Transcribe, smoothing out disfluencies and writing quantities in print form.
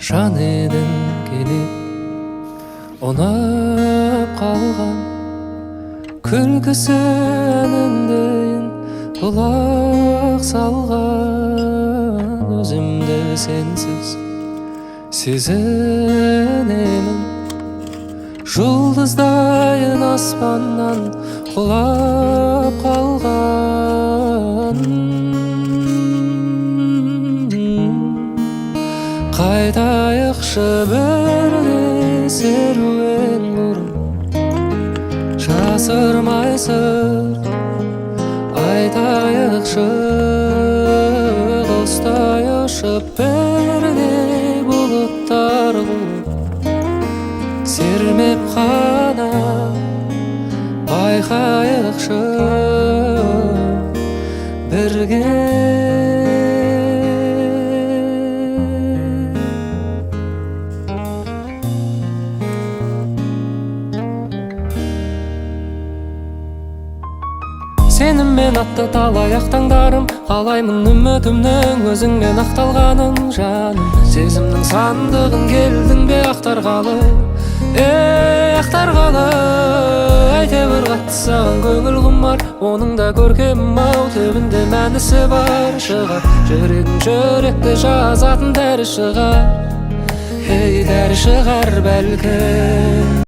Жаныйдын келип онап калган күлкүсү әніндейін құлақ салған. Өзімді сенсіз сезінемін, жұлдыздайын аспаннан құлап қалған. Қайтайықшы бірге серуен бұрын, жасырмай сыр айтайықшы, достай ұшып бірге бұлыттар қуып, сермеп қана байқайықшы бірге. Сеніммен атты талаяқ таңдарым, қалаймын үмітімнің өзіңмен ақталғанын. Жаным, сезімнің сандығын келдің бе ақтарғалы, ақтарғалы. Әйтеуір қатты саған көңіл құмар, оның да көркем-ау, түбінде мәнісі бар шығар. Жүрегің жүректі жазатын дәрі шығар, дәрі шығар бәлкім.